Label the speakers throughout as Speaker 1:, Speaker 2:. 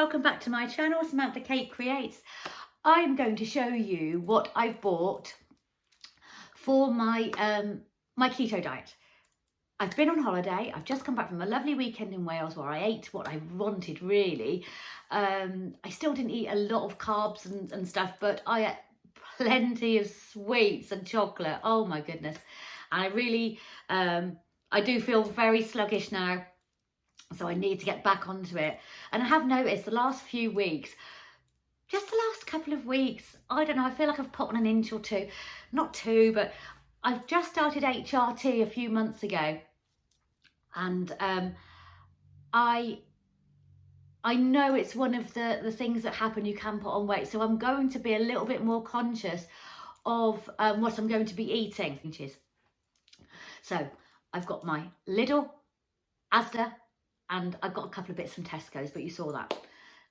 Speaker 1: welcome back to my channel, Samantha Kate Creates. I'm going to show you what I've bought for my my keto diet. I've been on holiday. I've just come back from a lovely weekend in Wales where I ate what I wanted, really. I still didn't eat a lot of carbs and stuff, but I ate plenty of sweets and chocolate. Oh my goodness. And I really, I do feel very sluggish now. So I need to get back onto it. And I have noticed the last few weeks, just the last couple of weeks, I don't know, I feel like I've put on an inch or two. Not two, but I've just started HRT a few months ago. And I know it's one of the things that happen, you can put on weight. So I'm going to be a little bit more conscious of what I'm going to be eating. So I've got my Lidl, Asda, and I've got a couple of bits from Tesco's, but you saw that.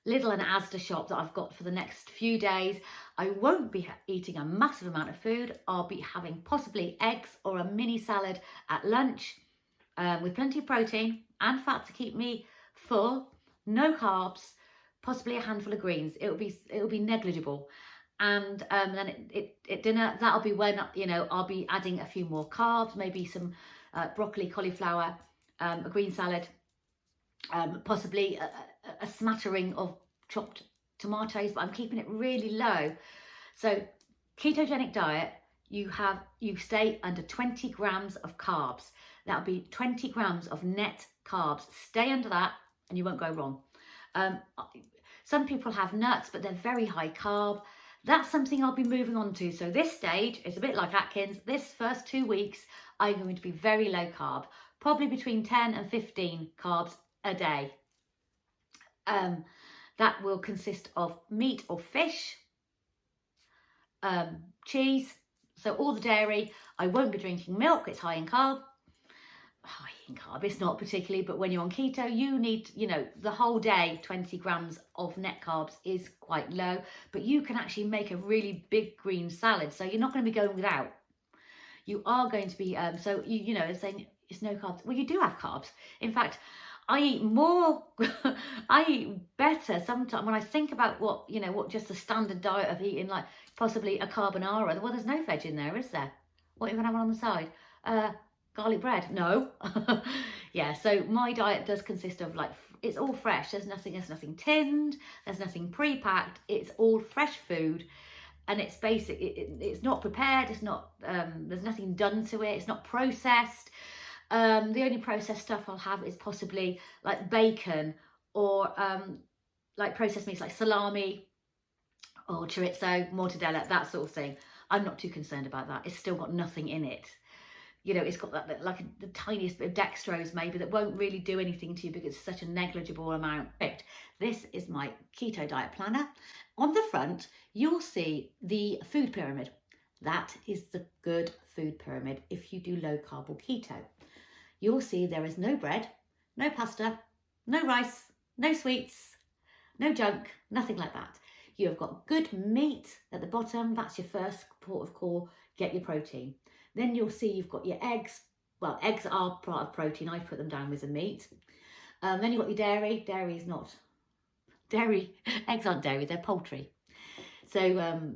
Speaker 1: Lidl and Asda shop that I've got for the next few days. I won't be eating a massive amount of food. I'll be having possibly eggs or a mini salad at lunch with plenty of protein and fat to keep me full, no carbs, possibly a handful of greens. It'll be negligible. And then at dinner, that'll be when, you know, I'll be adding a few more carbs, maybe some broccoli, cauliflower, a green salad, possibly a smattering of chopped tomatoes, but I'm keeping it really low. So ketogenic diet, you stay under 20 grams of carbs. That'll be 20 grams of net carbs. Stay under that and you won't go wrong. Some people have nuts, but they're very high carb. That's something I'll be moving on to. So this stage is a bit like Atkins. This first 2 weeks, I'm going to be very low carb, probably between 10 and 15 carbs a day. That will consist of meat or fish, cheese, so all the dairy. I won't be drinking milk, it's high in carb. High in carb, it's not particularly, but when you're on keto, you need, you know, the whole day, 20 grams of net carbs is quite low, but you can actually make a really big green salad, so you're not going to be going without. You are going to be, so you know, it's saying it's no carbs. Well, you do have carbs. In fact, I eat more, I eat better sometimes when I think about what, you know, what just a standard diet of eating, like possibly a carbonara. Well, there's no veg in there, is there? What are you going to have on the side? Garlic bread? No. Yeah, so my diet does consist of, like, it's all fresh. There's nothing tinned. There's nothing pre-packed. It's all fresh food. And it's basic, it's not prepared. It's not, there's nothing done to it. It's not processed. The only processed stuff I'll have is possibly like bacon or like processed meats like salami or chorizo, mortadella, that sort of thing. I'm not too concerned about that. It's still got nothing in it. You know, it's got that like the tiniest bit of dextrose maybe that won't really do anything to you because it's such a negligible amount. This is my keto diet planner. On the front, you'll see the food pyramid. That is the good food pyramid if you do low carb or keto. You'll see there is no bread, no pasta, no rice, no sweets, no junk, nothing like that. You have got good meat at the bottom. That's your first port of call. Get your protein. Then you'll see you've got your eggs. Well, eggs are part of protein. I put them down with the meat. Then you've got your dairy. Dairy is not dairy. Eggs aren't dairy. They're poultry. So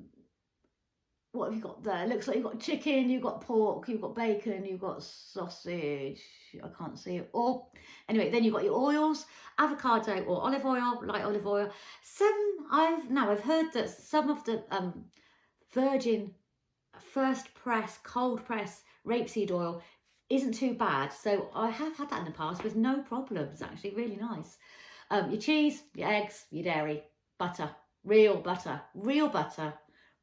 Speaker 1: what have you got there? Looks like you've got chicken, you've got pork, you've got bacon, you've got sausage. I can't see it. Or anyway, then you've got your oils, avocado or olive oil, light olive oil. I've heard that some of the virgin first press, cold press rapeseed oil isn't too bad. So I have had that in the past with no problems. Actually, really nice. Your cheese, your eggs, your dairy, butter, real butter,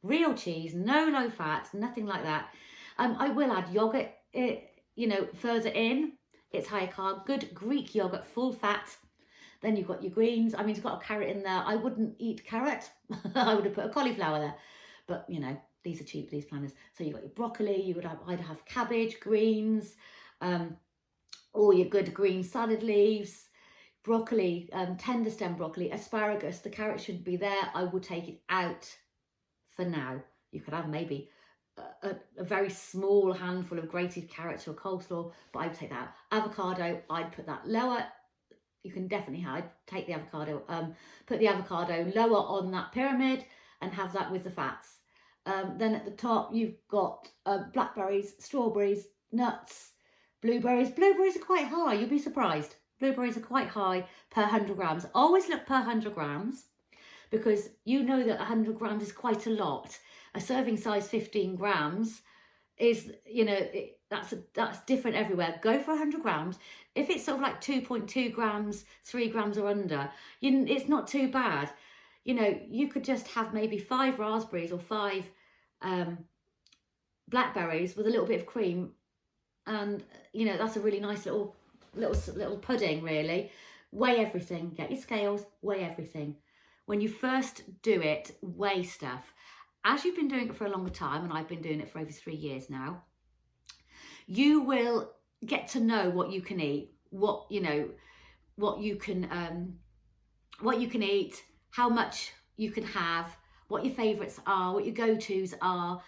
Speaker 1: real cheese, no low fat, nothing like that. I will add yogurt, you know, further in. It's higher carb, good Greek yogurt, full fat. Then you've got your greens. I mean, you've got a carrot in there. I wouldn't eat carrot. I would have put a cauliflower there. But, you know, these are cheap, these planners. So you've got your broccoli. You would either have cabbage, greens, or your good green salad leaves, broccoli, tender stem broccoli, asparagus. The carrot should be there. I would take it out for now. You could have maybe a very small handful of grated carrots or coleslaw, but I'd take that. Avocado, I'd put that lower you can definitely take the avocado, put the avocado lower on that pyramid and have that with the fats. Then at the top you've got blackberries, strawberries, nuts, blueberries. Blueberries are quite high, you'll be surprised. Blueberries are quite high per 100 grams. Always look per 100 grams because you know that 100 grams is quite a lot. A serving size 15 grams is, you know, that's different everywhere. Go for 100 grams. If it's sort of like 2.2 grams, 3 grams or under, it's not too bad. You know, you could just have maybe 5 raspberries or 5 blackberries with a little bit of cream, and you know, that's a really nice little pudding, really. Weigh everything, get your scales, weigh everything. When you first do it, weigh stuff. As you've been doing it for a longer time, and I've been doing it for over 3 years now, you will get to know what you can eat, what you can eat, how much you can have, what your favourites are, what your go-tos are,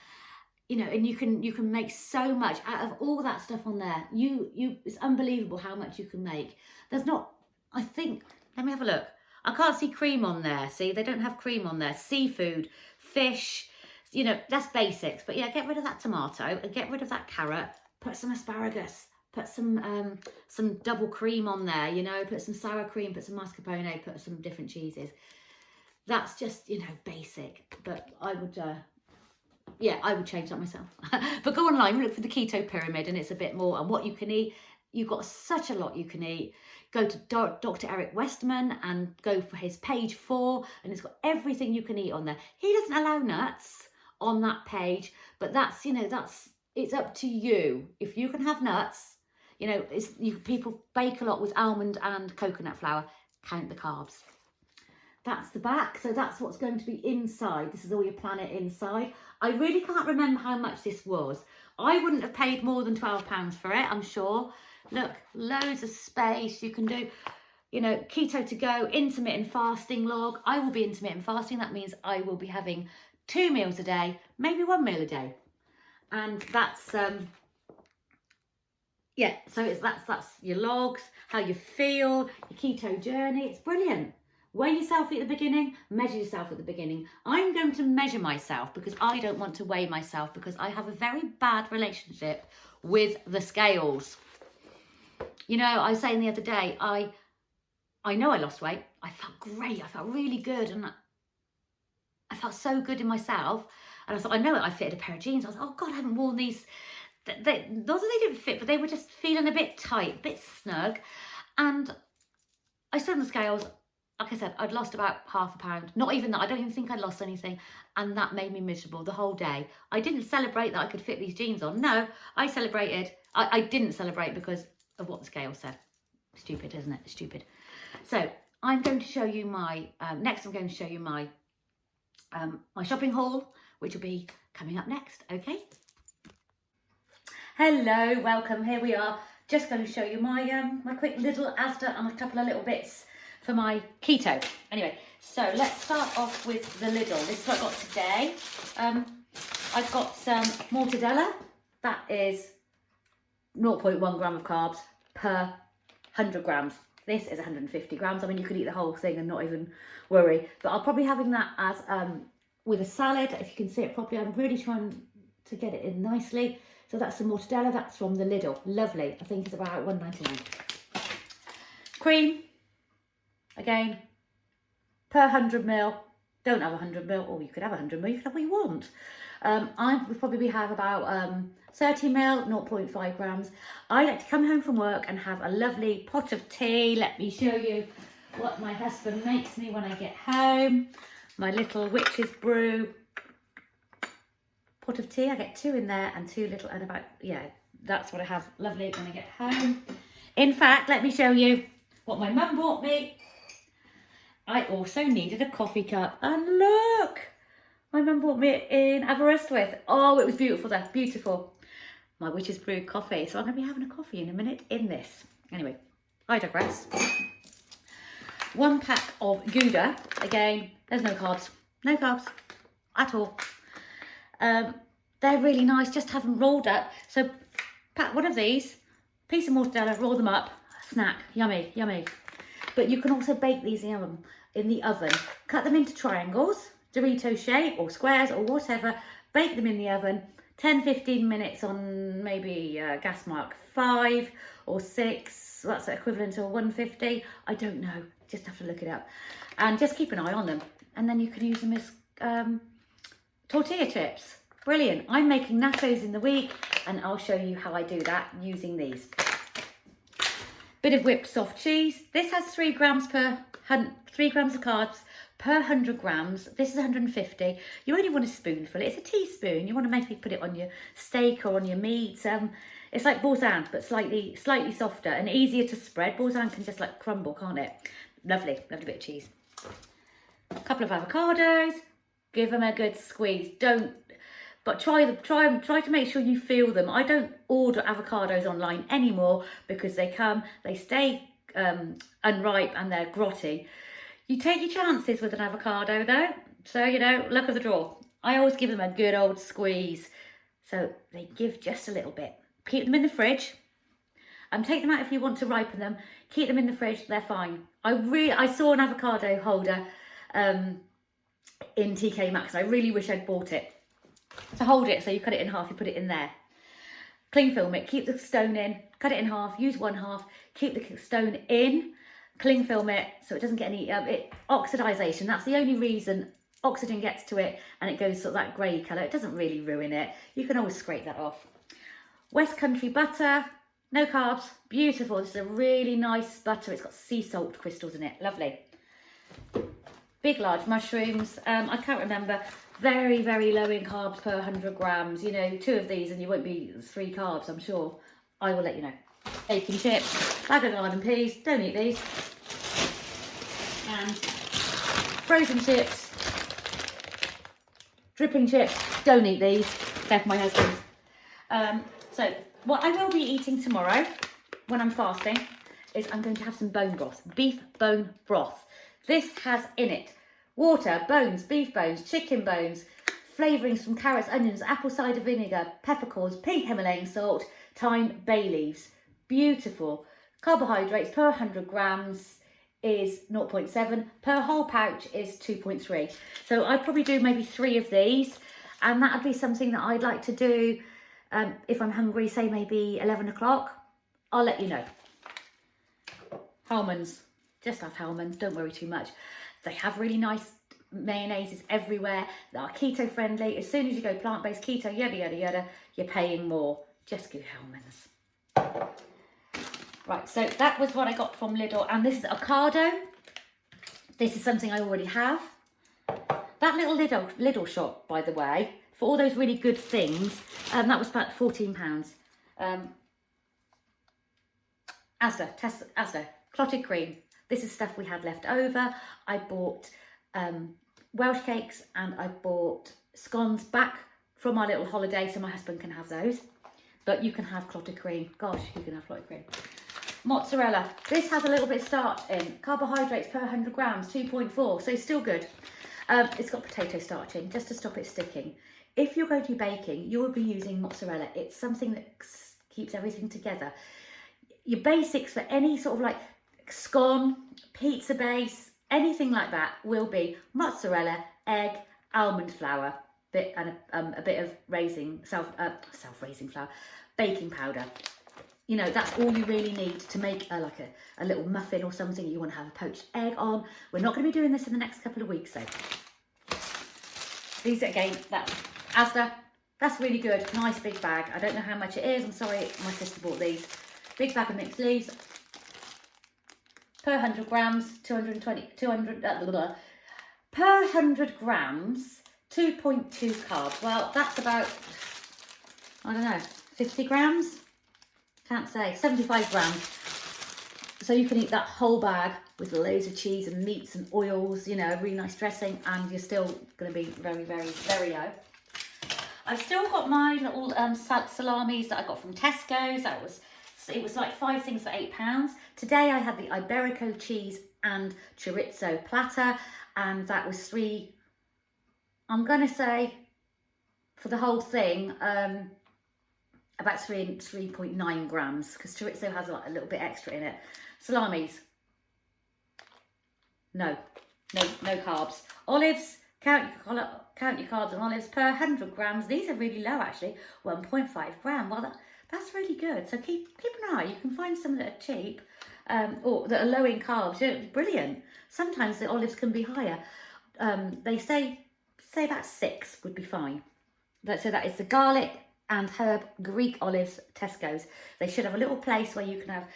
Speaker 1: you know, and you can make so much out of all that stuff on there. It's unbelievable how much you can make. There's not, I think, let me have a look. I can't see cream on there. See, they don't have cream on there. Seafood, fish, you know, that's basics. But yeah, get rid of that tomato and get rid of that carrot. Put some asparagus. Put some double cream on there, you know. Put some sour cream, put some mascarpone, put some different cheeses. That's just, you know, basic. But I would, I would change that myself. But go online, look for the keto pyramid, and it's a bit more on what you can eat. You've got such a lot you can eat. Go to Dr. Eric Westerman and go for his page 4, and it's got everything you can eat on there. He doesn't allow nuts on that page, but that's, you know, it's up to you. If you can have nuts, you know, people bake a lot with almond and coconut flour. Count the carbs. That's the back, so that's what's going to be inside. This is all your planet inside. I really can't remember how much this was. I wouldn't have paid more than £12 for it, I'm sure. Look, loads of space. You can do, you know, keto to go, intermittent fasting log. I will be intermittent fasting. That means I will be having 2 meals a day, maybe 1 meal a day. And that's, so that's your logs, how you feel, your keto journey. It's brilliant. Weigh yourself at the beginning, measure yourself at the beginning. I'm going to measure myself because I don't want to weigh myself because I have a very bad relationship with the scales. You know, I was saying the other day, I know I lost weight. I felt great. I felt really good. And I felt so good in myself. And I thought, I know it. I fitted a pair of jeans. I was like, oh God, I haven't worn these. Not that they didn't fit, but they were just feeling a bit tight, a bit snug. And I stood on the scales. Like I said, I'd lost about half a pound. Not even that. I don't even think I'd lost anything. And that made me miserable the whole day. I didn't celebrate that I could fit these jeans on. No, I celebrated. I didn't celebrate because of what the scale said. Stupid, isn't it? Stupid. So I'm going to show you my, next I'm going to show you my my shopping haul, which will be coming up next, okay? Hello, welcome. Here we are. Just going to show you my my quick little Asda and a couple of little bits for my keto. Anyway, so let's start off with the Lidl. This is what I got today. I've got some mortadella. That is 0.1 gram of carbs per 100 grams. This is 150 grams. I mean, you could eat the whole thing and not even worry. But I'll probably having that as with a salad. If you can see it properly, I'm really trying to get it in nicely. So that's the mortadella. That's from the Lidl. Lovely. I think it's about £1.99. Cream. Again, per 100 ml, don't have 100 ml, or you could have 100 ml, you can have what you want. I would probably have about 30 ml, 0.5 grams. I like to come home from work and have a lovely pot of tea. Let me show you what my husband makes me when I get home. My little witch's brew pot of tea. I get 2 in there and 2 little, and about, yeah, that's what I have lovely when I get home. In fact, let me show you what my mum bought me. I also needed a coffee cup, and look, my mum bought me it in Aberystwyth. Oh, it was beautiful there, beautiful. My witch's brew coffee. So I'm going to be having a coffee in a minute in this. Anyway, I digress. 1 pack of Gouda. Again, there's no carbs at all. They're really nice, just have them rolled up. So pack one of these, piece of mortadella, roll them up, snack, yummy, yummy. But you can also bake these in the oven. Cut them into triangles, Dorito shape or squares or whatever. Bake them in the oven, 10-15 minutes on maybe gas mark 5 or 6. That's equivalent to 150. I don't know, just have to look it up. And just keep an eye on them. And then you can use them as tortilla chips. Brilliant. I'm making nachos in the week and I'll show you how I do that using these. Bit of whipped soft cheese. This has 3 grams of carbs per 100 grams. This is 150. You only want a spoonful. It's a teaspoon. You want to maybe put it on your steak or on your meat. It's like boursin, but slightly softer and easier to spread. Boursin can just like crumble, can't it? Lovely, lovely bit of cheese. A couple of avocados. Give them a good squeeze. But try to make sure you feel them. I don't order avocados online anymore because they stay unripe and they're grotty. You take your chances with an avocado though. So, you know, luck of the draw. I always give them a good old squeeze. So they give just a little bit. Keep them in the fridge. Take them out if you want to ripen them. Keep them in the fridge, they're fine. I saw an avocado holder in TK Maxx. I really wish I'd bought it. To hold it, so you cut it in half, you put it in there. Cling film it, keep the stone in, cut it in half, use one half, keep the stone in, cling film it so it doesn't get any oxidization. That's the only reason oxygen gets to it and it goes sort of that grey colour. It doesn't really ruin it. You can always scrape that off. West Country butter, no carbs, beautiful. This is a really nice butter. It's got sea salt crystals in it, lovely. Big large mushrooms, I can't remember. Very, very low in carbs per 100 grams. You know, 2 of these and you won't be 3 carbs, I'm sure. I will let you know. Bacon chips, bag of garden peas, don't eat these. And frozen chips, dripping chips, don't eat these. They're for my husband. So what I will be eating tomorrow when I'm fasting is I'm going to have some bone broth, beef bone broth. This has in it water, bones, beef bones, chicken bones, flavourings from carrots, onions, apple cider vinegar, peppercorns, pink Himalayan salt, thyme, bay leaves. Beautiful. Carbohydrates per 100 grams is 0.7. Per whole pouch is 2.3. So I'd probably do maybe 3 of these. And that would be something that I'd like to do if I'm hungry, say maybe 11 o'clock. I'll let you know. Hellmann's. Just have Hellmann's. Don't worry too much. They have really nice mayonnaises everywhere. They are keto friendly. As soon as you go plant-based, keto, yada, yada, yada, you're paying more. Just go Hellmann's. Right, so that was what I got from Lidl. And this is Ocado. This is something I already have. That little Lidl shop, by the way, for all those really good things, that was about £14. Asda, clotted cream. This is stuff we had left over. I bought Welsh cakes and I bought scones back from our little holiday so my husband can have those. But you can have clotted cream. Gosh, you can have clotted cream. Mozzarella. This has a little bit of starch in. Carbohydrates per 100 grams, 2.4. So still good. It's got potato starch in just to stop it sticking. If you're going to be baking, you will be using mozzarella. It's something that keeps everything together. Your basics for any sort of like scone, pizza base, anything like that will be mozzarella, egg, almond flour, and a bit of self-raising flour, baking powder. You know, that's all you really need to make like a little muffin or something you want to have a poached egg on. We're not going to be doing this in the next couple of weeks, so. These again, that's Asda. That's really good. Nice big bag. I don't know how much it is. I'm sorry, my sister bought these. Big bag of mixed leaves. Per 100 grams, 200, per 100 grams, 2.2 carbs. Well, that's about, I don't know, 50 grams? Can't say, 75 grams. So you can eat that whole bag with loads of cheese and meats and oils, you know, a really nice dressing, and you're still going to be very, very, very low. I've still got my little salamis that I got from Tesco's. It was like 5 things for £8. Today I had the Iberico cheese and chorizo platter, and that was 3, I'm going to say, for the whole thing, about 3.9 grams, because chorizo has like a little bit extra in it. Salamis, No carbs. Olives, count your carbs on olives per 100 grams. These are really low actually, 1.5 gram. Well, that's really good. So keep an eye. You can find some that are cheap or that are low in carbs. Brilliant. Sometimes the olives can be higher. They say about 6 would be fine. So that is the garlic and herb Greek olives, Tesco's. They should have a little place where you can have,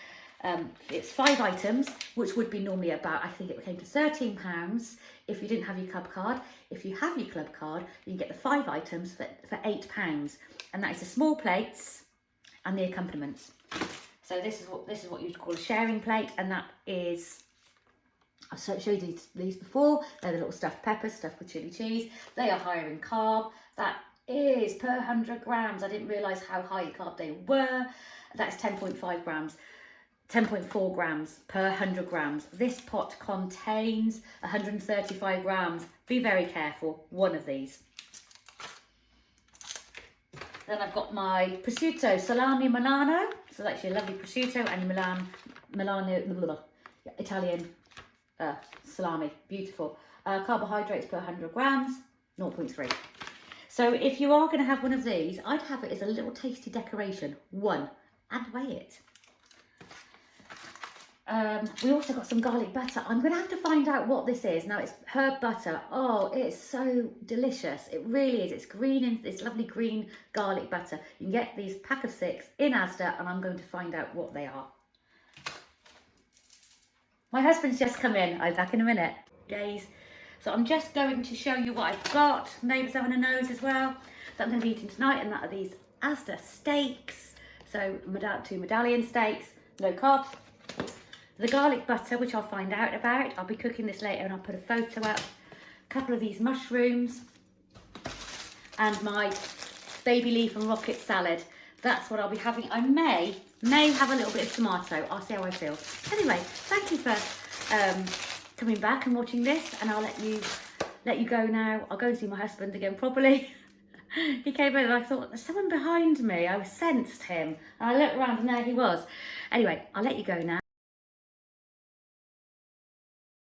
Speaker 1: it's 5 items, which would be normally about, I think it came to £13 if you didn't have your club card. If you have your club card, you can get the 5 items for £8. And that is the small plates and the accompaniments. So this is what you'd call a sharing plate, and that is, I've showed you these before. They're the little stuffed peppers, stuffed with chili cheese. They are higher in carb. That is per 100 grams. I didn't realise how high in carb they were. That's 10.5 grams. 10.4 grams per 100 grams. This pot contains 135 grams. Be very careful, one of these. Then I've got my prosciutto salami Milano. So that's your lovely prosciutto and Milano Italian salami. Beautiful. Carbohydrates per 100 grams, 0.3. So if you are going to have one of these, I'd have it as a little tasty decoration. One, and weigh it. We also got some garlic butter. I'm going to have to find out what this is. Now, it's herb butter. Oh, it's so delicious. It really is. It's green, and it's lovely green garlic butter. You can get these pack of 6 in Asda, and I'm going to find out what they are. My husband's just come in. I'll be back in a minute. Days. So I'm just going to show you what I've got. Neighbours having a nose as well. That I'm going to be eating tonight, and that are these Asda steaks. So 2 medallion steaks, low carbs. The garlic butter, which I'll find out about. I'll be cooking this later and I'll put a photo up. A couple of these mushrooms. And my baby leaf and rocket salad. That's what I'll be having. I may have a little bit of tomato. I'll see how I feel. Anyway, thank you for coming back and watching this. And I'll let you go now. I'll go and see my husband again properly. He came over, I thought, there's someone behind me. I sensed him. And I looked around and there he was. Anyway, I'll let you go now.